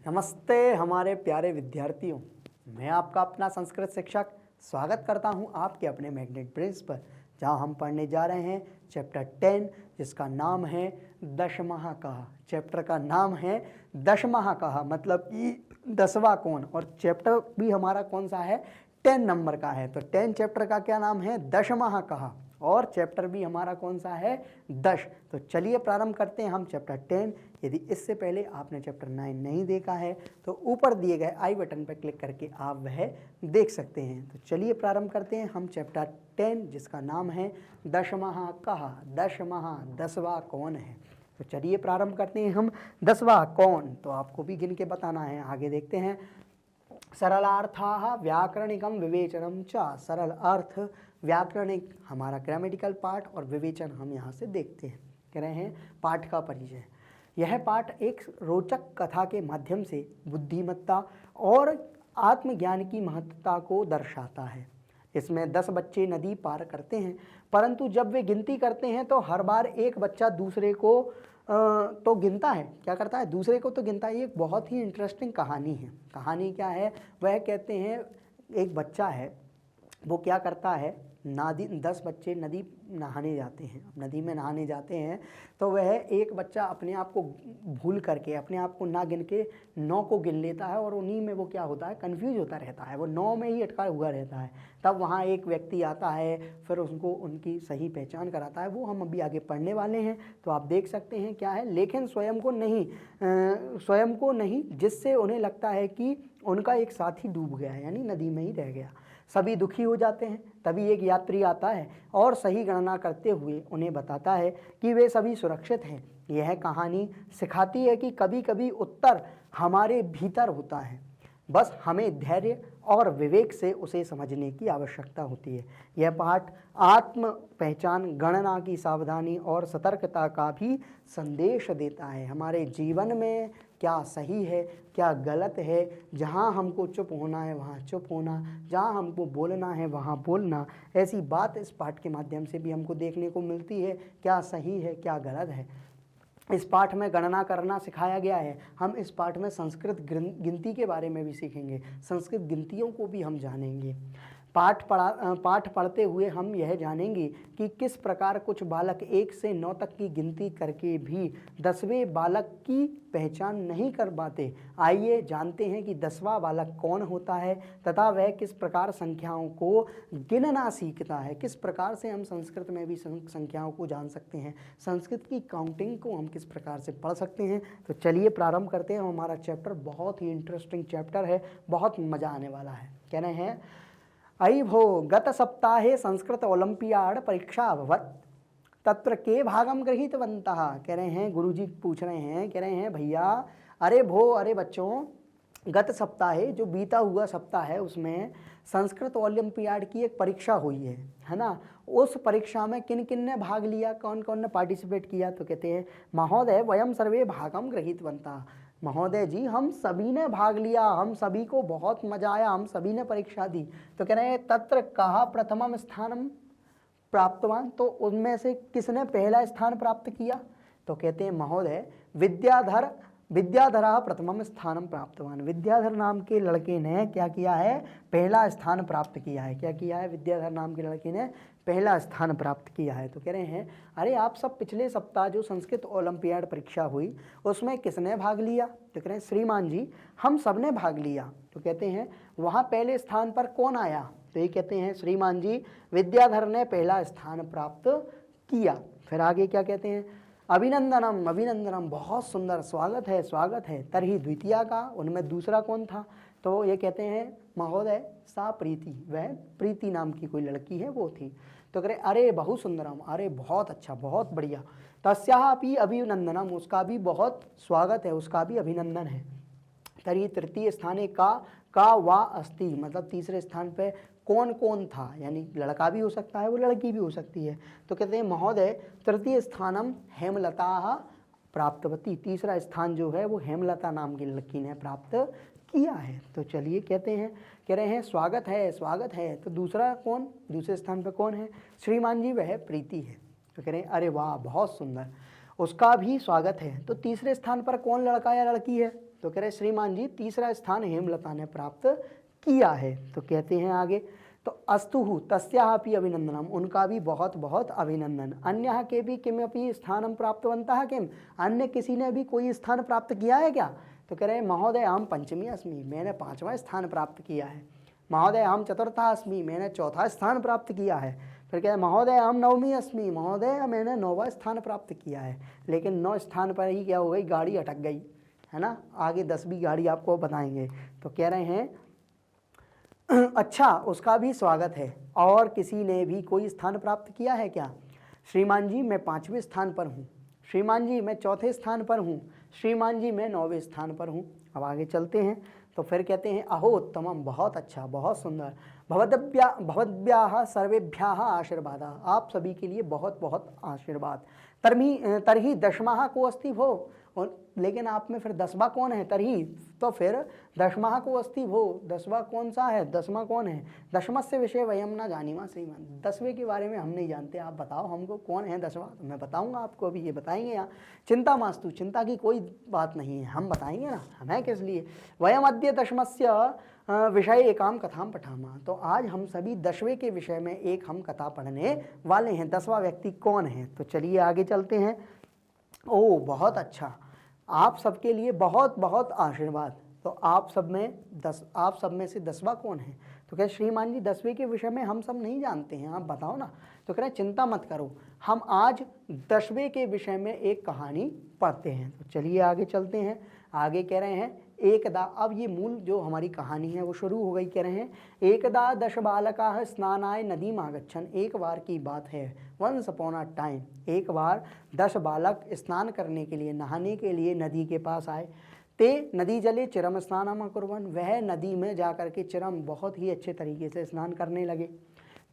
नमस्ते हमारे प्यारे विद्यार्थियों, मैं आपका अपना संस्कृत शिक्षक स्वागत करता हूं आपके अपने मैग्नेट ब्रेन्स पर, जहां हम पढ़ने जा रहे हैं चैप्टर 10 जिसका नाम है दशमहा कहा। चैप्टर का नाम है दशमहा कहा, मतलब कि 10वां कौन। और चैप्टर भी हमारा कौन सा है, 10 नंबर का है। तो 10 चैप्टर का क्या नाम है, दशमहा कहा। और चैप्टर भी हमारा कौन सा है, 10। तो चलिए प्रारंभ करते हैं हम चैप्टर 10। यदि इससे पहले आपने चैप्टर 9 नहीं देखा है तो ऊपर दिए गए आई बटन पर क्लिक करके आप वह देख सकते हैं। तो चलिए प्रारंभ करते हैं हम चैप्टर 10 जिसका नाम है दशमहा कहा। दशमहा 10वां कौन है। तो चलिए प्रारंभ करते हैं हम 10वां कौन। तो आपको भी गिन के बताना है। आगे देखते हैं। सरलार्थाः व्याकरणिकम विवेचनम च। सरल अर्थ, व्याकरणिक हमारा ग्रामेटिकल पार्ट और विवेचन हम यहाँ से देखते हैं। कह रहे हैं पाठ का परिचय। यह पाठ एक रोचक कथा के माध्यम से बुद्धिमत्ता और आत्मज्ञान की महत्ता को दर्शाता है। इसमें 10 बच्चे नदी पार करते हैं, परंतु जब वे गिनती करते हैं तो हर बार एक बच्चा दूसरे को तो गिनता है। क्या करता है, दूसरे को तो गिनता है। ये एक बहुत ही इंटरेस्टिंग कहानी है। कहानी क्या है, वह कहते हैं एक बच्चा है, वो क्या करता है, 10 बच्चे नदी नहाने जाते हैं। नदी में नहाने जाते हैं तो वह एक बच्चा अपने आप को भूल करके, अपने आप को ना गिन के 9 को गिन लेता है और उन्हीं में वो क्या होता है, कंफ्यूज होता रहता है। वो 9 में ही अटका हुआ रहता है। तब वहाँ एक व्यक्ति आता है, फिर उसको उनकी सही पहचान कराता है। वो हम अभी आगे पढ़ने वाले हैं। तो आप देख सकते हैं क्या है, लेकिन स्वयं को नहीं, जिससे उन्हें लगता है कि उनका एक साथी डूब गया है, यानी नदी में ही रह गया। सभी दुखी हो जाते हैं। तभी एक यात्री आता है और सही गणना करते हुए उन्हें बताता है कि वे सभी सुरक्षित हैं। यह कहानी सिखाती है कि कभी कभी उत्तर हमारे भीतर होता है, बस हमें धैर्य और विवेक से उसे समझने की आवश्यकता होती है। यह पाठ आत्म पहचान, गणना की सावधानी और सतर्कता का भी संदेश देता है। हमारे जीवन में क्या सही है, क्या गलत है, जहाँ हमको चुप होना है वहाँ चुप होना, जहाँ हमको बोलना है वहाँ बोलना, ऐसी बात इस पाठ के माध्यम से भी हमको देखने को मिलती है। क्या सही है, क्या गलत है। इस पाठ में गणना करना सिखाया गया है। हम इस पाठ में संस्कृत गिनती के बारे में भी सीखेंगे, संस्कृत गिनतियों को भी हम जानेंगे। पाठ पढ़ते हुए हम यह जानेंगे कि किस प्रकार कुछ बालक 1 से 9 तक की गिनती करके भी 10वें बालक की पहचान नहीं कर पाते। आइए जानते हैं कि 10वां बालक कौन होता है तथा वह किस प्रकार संख्याओं को गिनना सीखता है। किस प्रकार से हम संस्कृत में भी संख्याओं को जान सकते हैं, संस्कृत की काउंटिंग को हम किस प्रकार से पढ़ सकते हैं। तो चलिए प्रारंभ करते हैं। हमारा चैप्टर बहुत ही इंटरेस्टिंग चैप्टर है, बहुत मज़ा आने वाला है। कह रहे हैं, अयि भो गत सप्ताहे संस्कृत ओलंपियाड परीक्षा अभवत्, तत्र के भागम गृहीतवन्तः। कह रहे हैं, गुरुजी पूछ रहे हैं, कह रहे हैं भैया, अरे बच्चों, गत सप्ताहे जो बीता हुआ सप्ताह है उसमें संस्कृत ओलंपियाड की एक परीक्षा हुई है ना। उस परीक्षा में किन किन ने भाग लिया, कौन कौन ने पार्टिसिपेट किया। तो कहते हैं, महोदय वयम सर्वे भागम गृहीतवन्तः। महोदय जी, हम सभी ने भाग लिया, हम सभी को बहुत मजा आया, हम सभी ने परीक्षा दी। तो कह रहे हैं, तत्र कहा प्रथमम स्थानम प्राप्तवान। तो उनमें से किसने पहला स्थान प्राप्त किया। तो कहते हैं, महोदय विद्याधर प्रथमम स्थानम प्राप्तवान। विद्याधर नाम के लड़के ने क्या किया है, पहला स्थान प्राप्त किया है। क्या किया है, विद्याधर नाम के लड़के ने पहला स्थान प्राप्त किया है। तो कह रहे हैं, अरे आप सब पिछले सप्ताह जो संस्कृत ओलंपियाड परीक्षा हुई उसमें किसने भाग लिया। तो कह रहे हैं, श्रीमान जी, हम सब ने भाग लिया। तो कहते हैं, वहाँ पहले स्थान पर कौन आया। तो ये कहते हैं, श्रीमान जी, विद्याधर ने पहला स्थान प्राप्त किया। फिर आगे क्या कहते हैं, अभिनंदनम अभिनंदनम, बहुत सुंदर, स्वागत है स्वागत है। तरही द्वितीया का, उनमें दूसरा कौन था। तो ये कहते हैं, महोदय सा प्रीति, वह प्रीति नाम की कोई लड़की है वो थी। तो कह रहे, अरे बहु सुंदरम, अरे बहुत अच्छा, बहुत बढ़िया। तस्याः अपि अभिनंदनम, उसका भी बहुत स्वागत है, उसका भी अभिनंदन है। तरी तृतीय स्थाने का वा अस्ति, मतलब तीसरे स्थान पे कौन कौन था, यानी लड़का भी हो सकता है, वो लड़की भी हो सकती है। तो कहते हैं, महोदय तृतीय स्थानम हेमलता प्राप्तवती। तीसरा स्थान जो है वो हेमलता नाम की लड़की ने प्राप्त किया है। तो चलिए कहते हैं, कह रहे हैं, स्वागत है स्वागत है। तो दूसरा कौन, दूसरे स्थान पे कौन है, श्रीमान जी, वह प्रीति है। तो कह रहे हैं, अरे वाह बहुत सुंदर, उसका भी स्वागत है। तो तीसरे स्थान पर कौन लड़का या लड़की है। तो कह रहे श्रीमान जी तीसरा स्थान हेमलता ने प्राप्त किया है। तो कहते हैं आगे, तो अस्तु तस्याः अपि अभिनंदनम, उनका भी बहुत बहुत अभिनंदन। अन्यः के भी किमपि स्थानं प्राप्तवन्तः किम, अन्य किसी ने भी कोई स्थान प्राप्त किया है क्या? तो कह रहे हैं महोदय अहम पंचमी अस्मि, मैंने 5वां स्थान प्राप्त किया है। महोदय अहम चतुर्था अस्मि, मैंने 4था स्थान प्राप्त किया है। फिर कह रहे महोदय अहम नवमी अस्मि, महोदय मैंने 9वां स्थान प्राप्त किया है। लेकिन 9 स्थान पर ही क्या हो गई, गाड़ी अटक गई, है ना। आगे 10वीं गाड़ी आपको बताएंगे। तो कह रहे हैं अच्छा उसका भी स्वागत है। और किसी ने भी कोई स्थान प्राप्त किया है क्या? श्रीमान जी मैं 5वें स्थान पर हूँ, श्रीमान जी मैं 4थे स्थान पर हूँ, श्रीमान जी मैं 9वें स्थान पर हूँ। अब आगे चलते हैं। तो फिर कहते हैं अहो उत्तमम, बहुत अच्छा, बहुत सुंदर। भवद्भ्याः सर्वेभ्याः आशीर्वादा, आप सभी के लिए बहुत बहुत आशीर्वाद। तरही 10वां को अस्ति भो, लेकिन आप में फिर 10वां कौन है? तरही, तो फिर 10वां को अस्ति भो, 10वां कौन सा है? 10वां कौन है? 10मस्य विषय वयम न जानीमा श्रीमान, 10वें के बारे में हम नहीं जानते, आप बताओ हमको कौन है 10वां। तो मैं बताऊंगा आपको, अभी ये बताएंगे यहाँ। चिंता मास्तु, चिंता की कोई बात नहीं है, हम बताएंगे ना, हमें किस लिए। वयम अद्य 10मस्य विषय एकाम कथाम पठामा, तो आज हम सभी 10वें के विषय में एक हम कथा पढ़ने वाले हैं। 10वां व्यक्ति कौन है? तो चलिए आगे चलते हैं। ओ बहुत अच्छा, आप सबके लिए बहुत बहुत आशीर्वाद। तो आप सब में से 10वां कौन है? तो कह श्रीमान जी 10वें के विषय में हम सब नहीं जानते हैं, आप बताओ ना। तो कह रहे चिंता मत करो, हम आज 10वें के विषय में एक कहानी पढ़ते हैं। तो चलिए आगे चलते हैं। आगे कह रहे हैं एकदा, अब ये मूल जो हमारी कहानी है वो शुरू हो गई। कह रहे हैं एकदा 10 बालकाः स्नानाय नदीम आगच्छन्, एक बार की बात है, वंस अपॉन अ टाइम, एक बार 10 बालक स्नान करने के लिए, नहाने के लिए नदी के पास आए। ते नदी जले चिरम स्नानम अकुर्वन्, वह नदी में जाकर के चिरम बहुत ही अच्छे तरीके से स्नान करने लगे।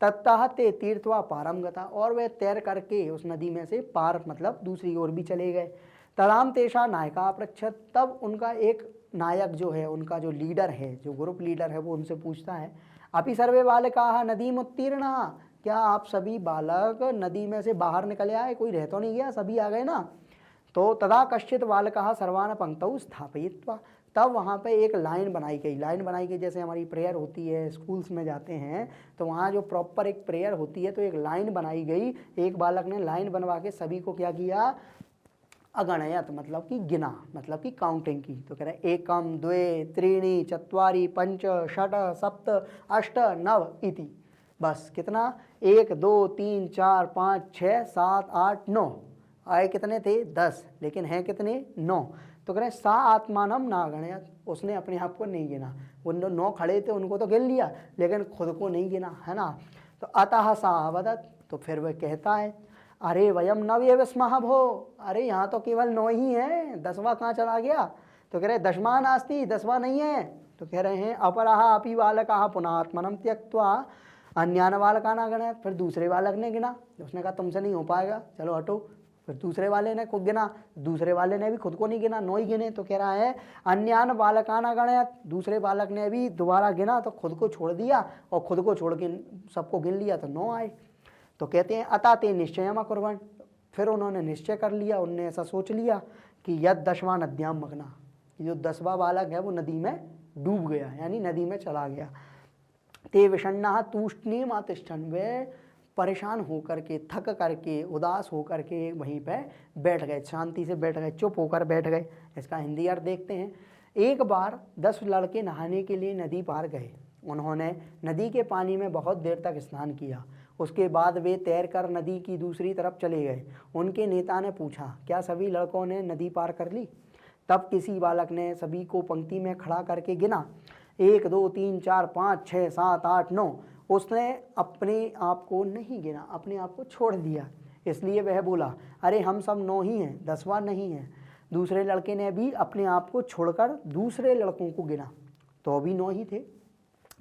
ततः ते तीर्थवा पारम गता, और वह तैर करके उस नदी में से पार मतलब दूसरी ओर भी चले गए। तदाम तेषा नायका अपृच्छत्, तब उनका एक नायक जो है, उनका जो लीडर है, जो ग्रुप लीडर है, वो उनसे पूछता है अपि सर्वे बालकाः नदीम उत्तीर्णाः, क्या आप सभी बालक नदी में से बाहर निकले आए, कोई रह तो नहीं गया, सभी आ गए ना? तो तदा कश्चित् बालकः सर्वान् पंक्तौ स्थापयित्वा, तब वहाँ पे एक लाइन बनाई गई, जैसे हमारी प्रेयर होती है, स्कूल्स में जाते हैं तो वहाँ जो प्रॉपर एक प्रेयर होती है, तो एक लाइन बनाई गई। एक बालक ने लाइन बनवा के सभी को क्या किया, अगणयत मतलब कि गिना, मतलब कि काउंटिंग की। तो कह रहे एकम द्वे त्रीणि चत्वारि पंच षट सप्त अष्ट नव इति, बस कितना, 1 2 3 4 5 6 7 8 9, आए कितने थे 10, लेकिन हैं कितने 9। तो कह रहे सा आत्मानम ना गणयत, उसने अपने आप को नहीं गिना। वो 9 खड़े थे उनको तो गिन लिया, लेकिन खुद को नहीं गिना, है ना। तो अतः सा अवदत, तो फिर वह कहता है अरे वयम नव स्मः भो, अरे यहाँ तो केवल 9 ही हैं, 10वां कहाँ चला गया? तो कह रहे 10वां नास्ति, 10वां नहीं है। तो कह रहे हैं अपराः अपि बालकाः पुनः आत्मनं त्यक्त्वा अन्यान बालकान् अगणयत्, फिर दूसरे बालक ने गिना, उसने कहा तुमसे नहीं हो पाएगा, चलो हटो। फिर दूसरे वाले ने खुद गिना, दूसरे वाले ने भी खुद को नहीं गिना, 9 ही गिने। तो कह रहा है अन्यान बालकान् अगणयत्, दूसरे बालक ने भी दोबारा गिना तो खुद को छोड़ दिया, और खुद को छोड़ के सबको गिन लिया तो 9 आए। तो कहते हैं अता ते निश्चयम अकुर्वन्, फिर उन्होंने निश्चय कर लिया, उनने ऐसा सोच लिया कि यद 10वां नद्याम मग्ना, जो 10वां बालक है वो नदी में डूब गया, यानी नदी में चला गया। ते विषण्णाः तूष्णीम् आतिष्ठन्, वे परेशान होकर के, थक करके, उदास होकर के वहीं पे बैठ गए, शांति से बैठ गए, चुप होकर बैठ गए। इसका हिंदी अर्थ देखते हैं। एक बार 10 लड़के नहाने के लिए नदी पार गए, उन्होंने नदी के पानी में बहुत देर तक स्नान किया। उसके बाद वे तैरकर नदी की दूसरी तरफ चले गए। उनके नेता ने पूछा क्या सभी लड़कों ने नदी पार कर ली? तब किसी बालक ने सभी को पंक्ति में खड़ा करके गिना, 1 2 3 4 5 6 7 8 9। उसने अपने आप को नहीं गिना, अपने आप को छोड़ दिया, इसलिए वह बोला अरे हम सब 9 ही हैं, 10वां नहीं है। दूसरे लड़के ने भी अपने आप को छोड़कर दूसरे लड़कों को गिना, तो भी 9 ही थे,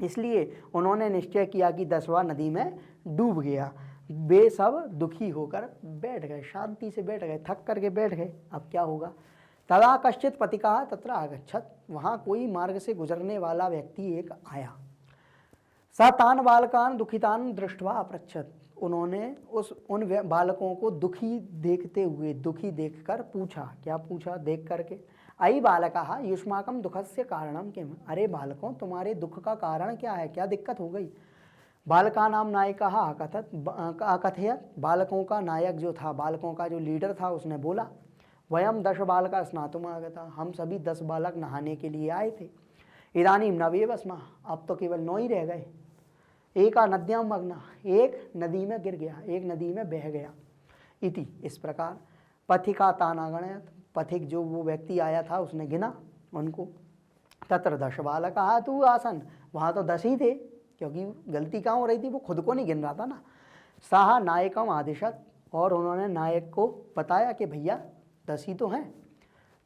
इसलिए उन्होंने निश्चय किया कि 10वां नदी में डूब गया। वे सब दुखी होकर बैठ गए, शांति से बैठ गए, थक करके बैठ गए। अब क्या होगा? तदा कश्चित पथिकः तत्र आगच्छत्, वहाँ कोई मार्ग से गुजरने वाला व्यक्ति एक आया। स तान् बालकान् दुखितान् दृष्ट्वा अपृच्छत्, उन्होंने उन बालकों को दुखी देखते हुए, दुखी देखकर पूछा, क्या पूछा? देख करके अयि बालकाः युष्माकं दुःखस्य कारणं किम्। अरे बालकों, तुम्हारे दुख का कारण क्या है, क्या दिक्कत हो गई। बालकानां नायकः अकथयत्, बालकों का नायक जो था, बालकों का जो लीडर था, उसने बोला, वयम 10 बालका स्नातुम आगता, हम सभी 10 बालक नहाने के लिए आए थे। इदानीं नवेव स्मः, अब तो केवल 9 ही रह गए। एका नद्यां मग्ना, एक नदी में गिर गया, एक नदी में बह गया। इति, इस प्रकार। पथिका तानागणयत, पथिक जो वो व्यक्ति आया था उसने गिना उनको। तत्र 10 बालकाः तु आसन, वहाँ तो 10 ही थे, क्योंकि गलती कहाँ हो रही थी, वो खुद को नहीं गिन रहा था ना। सहा नायकम आदिशत, और उन्होंने नायक को बताया कि भैया 10 ही तो हैं।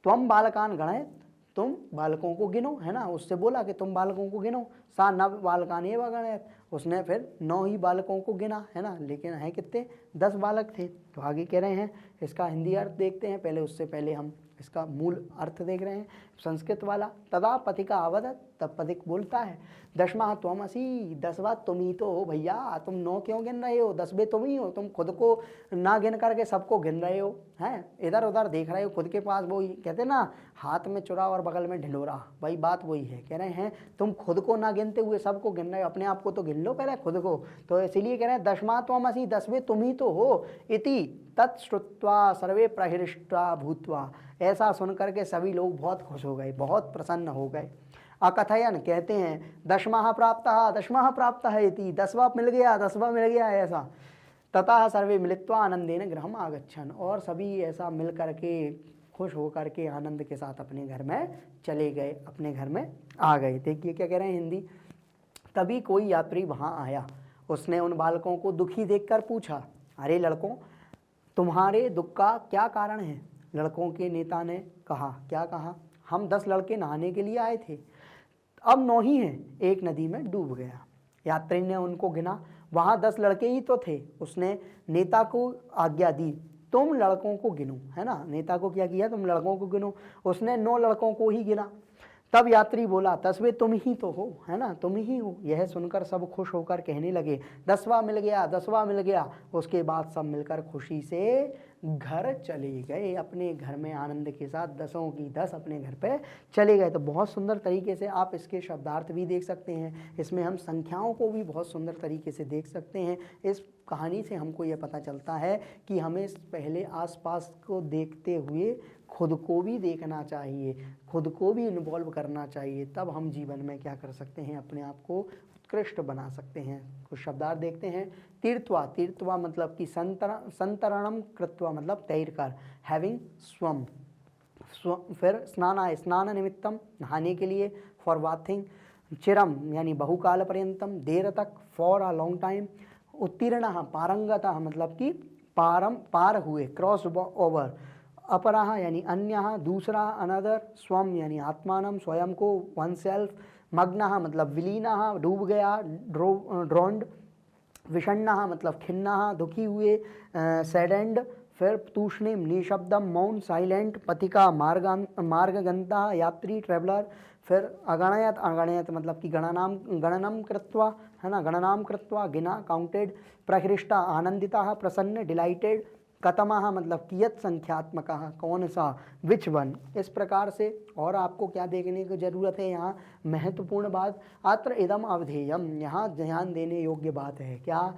त्वम बालकान गणयत, तुम बालकों को गिनो, है ना, उससे बोला कि तुम बालकों को गिनो। सा 9 बालकान एव गणयत, उसने फिर 9 ही बालकों को गिना, है ना, लेकिन है कितने, 10 बालक थे। तो आगे कह रहे हैं, इसका हिंदी अर्थ देखते हैं पहले, उससे पहले हम इसका मूल अर्थ देख रहे हैं संस्कृत वाला। तदा पथिका अवदत, तब पथिक बोलता है, 10वां त्वमसि, 10वां तुम ही तो हो भैया, तुम 9 क्यों गिन रहे हो, 10वें तुम ही हो, तुम खुद को ना गिन करके सबको गिन रहे हो, हैं, इधर उधर देख रहे हो, खुद के पास वो कहते ना, हाथ में चुरा और बगल में ढिंढोरा, भाई बात वही है। कह रहे हैं तुम खुद को ना गिनते हुए सबको गिन रहे हो, अपने आप को तो गिन लो पहले, खुद को। तो इसीलिए कह रहे हैं 10वां त्वमसि, 10वें तुम ही तो हो। इति तत्श्रुत्वा सर्वे प्रहृष्टा भूत्वा, ऐसा सुनकर के सभी लोग बहुत खुश हो गए, बहुत प्रसन्न हो गए। अकथयन, कहते हैं, 10वां प्राप्तः, 10वां प्राप्तः इति, 10वां मिल गया, 10वां मिल गया, ऐसा। ततः सर्वे मिलित्वा आनंदेन गृहम् आगच्छन्, और सभी ऐसा मिल करके खुश होकर के आनंद के साथ अपने घर में चले गए, अपने घर में आ गए। देखिए क्या कह रहे हैं हिंदी। तभी कोई यात्री वहाँ आया, उसने उन बालकों को दुखी देखकर पूछा, अरे लड़कों, तुम्हारे दुख का क्या कारण है। लड़कों के नेता ने कहा, क्या कहा, हम 10 लड़के नहाने के लिए आए थे, अब 9 ही हैं, एक नदी में डूब गया। यात्री ने उनको गिना, वहाँ 10 लड़के ही तो थे। उसने नेता को आज्ञा दी, तुम लड़कों को गिनो, है ना, नेता को क्या किया, तुम लड़कों को गिनो। उसने 9 लड़कों को ही गिना। तब यात्री बोला, 10वें तुम ही तो हो, है ना, तुम ही हो। यह सुनकर सब खुश होकर कहने लगे, 10वां मिल गया, 10वां मिल गया। उसके बाद सब मिलकर खुशी से घर चले गए, अपने घर में आनंद के साथ 10 की 10 अपने घर पे चले गए। तो बहुत सुंदर तरीके से आप इसके शब्दार्थ भी देख सकते हैं, इसमें हम संख्याओं को भी बहुत सुंदर तरीके से देख सकते हैं। इस कहानी से हमको ये पता चलता है कि हमें पहले आसपास को देखते हुए खुद को भी देखना चाहिए, खुद को भी इन्वॉल्व करना चाहिए, तब हम जीवन में क्या कर सकते हैं, अपने आप को उत्कृष्ट बना सकते हैं। कुछ शब्दार्थ देखते हैं। तीर्थवा, तीर्थवा मतलब कि संतरणम कृत्वा, मतलब तैरकर, हैविंग स्वम। फिर स्नानाय, स्नान निमित्तम, नहाने के लिए, फॉर बाथिंग। चिरम यानी बहुकाल पर्यंतम, देर तक, फॉर अ लॉन्ग टाइम। उत्तीर्ण, पारंगतः मतलब कि पार हुए, क्रॉस ओवर। अपरः यानी अन्यः, दूसरा, अनदर। स्वम यानी आत्मानम, स्वयं को, वन सेल्फ। मग्नः मतलब विलीनः, डूब गया, ड्रोन्ड। विषण्णः मतलब खिन्नः, दुखी हुए, सैडेंड। फिर तूष्णीम, निशब्दम, मौन, साइलेंट। पथिका मार्गगंता, यात्री, ट्रेवलर। फिर अगणयत, अगणयत मतलब कि गणनम कृत्वा, है ना, गणनाम कृत्वा, गिना, काउंटेड। प्रहृष्टा, आनंदिता, प्रसन्न, डिलाइटेड। कतमः मतलब कियत संख्यात्मकः, कौन सा, विच वन। इस प्रकार से और आपको क्या देखने की जरूरत है, यहाँ महत्वपूर्ण बात, अत्र इदम अवधेयम, यहाँ ध्यान देने योग्य बात है। क्या,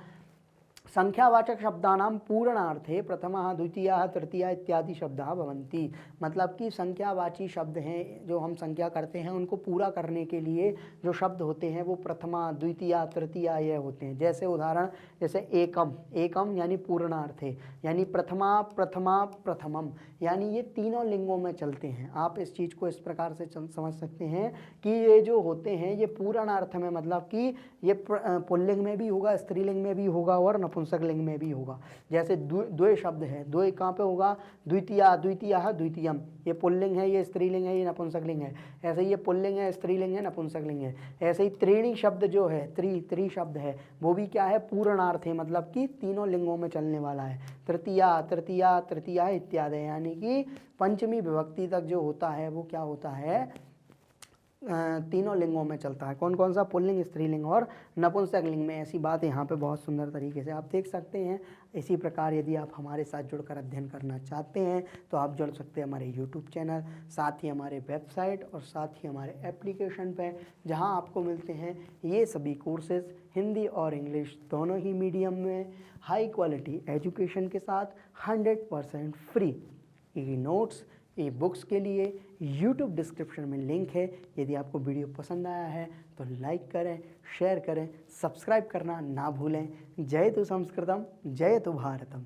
संख्यावाचक शब्दानां पूर्णार्थे प्रथमः, द्वितीयः, तृतीयः इत्यादि शब्दाः भवन्ति। मतलब कि संख्यावाची शब्द हैं, जो हम संख्या करते हैं उनको पूरा करने के लिए जो शब्द होते हैं वो प्रथमा, द्वितीया, तृतीया ये होते हैं। जैसे उदाहरण, जैसे एकम, एकम यानी पूर्णार्थे, यानी प्रथमा, प्रथमा, प्रथमम, यानी ये तीनों लिंगों में चलते हैं। आप इस चीज़ को इस प्रकार से समझ सकते हैं कि ये जो होते हैं ये पूर्णार्थ में, मतलब कि ये पुल्लिंग में भी होगा, स्त्रीलिंग में भी होगा और नपुंसक लिंग में भी होगा। जैसे द्वे शब्द है, द्वे कहाँ पे होगा, द्वितीया, द्वितीयः, द्वितीयम, ये पुल्लिंग है, ये स्त्रीलिंग है, ये नपुंसक लिंग है। ऐसे ये पुल्लिंग है, स्त्रीलिंग है, नपुंसक लिंग है। ऐसे ही त्रीणी शब्द जो है, त्रि शब्द है, वो भी क्या है, पूर्णार्थ है, मतलब कि तीनों लिंगों में चलने वाला है। तृतीया, तृतीया, तृतीया इत्यादि, यानी कि पंचमी विभक्ति तक जो होता है वो क्या होता है, तीनों लिंगों में चलता है। कौन कौन सा? पुल्लिंग, स्त्रीलिंग और नपुंसक लिंग में। ऐसी बात यहाँ पे बहुत सुंदर तरीके से आप देख सकते हैं। इसी प्रकार यदि आप हमारे साथ जुड़कर अध्ययन करना चाहते हैं तो आप जुड़ सकते हैं हमारे यूट्यूब चैनल, साथ ही हमारे वेबसाइट और साथ ही हमारे एप्लीकेशन पे, जहाँ आपको मिलते हैं ये सभी कोर्सेज हिंदी और इंग्लिश दोनों ही मीडियम में, हाई क्वालिटी एजुकेशन के साथ 100% free. E notes, e books के लिए यूट्यूब डिस्क्रिप्शन में लिंक है। यदि आपको वीडियो पसंद आया है तो लाइक करें, शेयर करें, सब्सक्राइब करना ना भूलें। जय तु संस्कृतम, जय तु भारतम।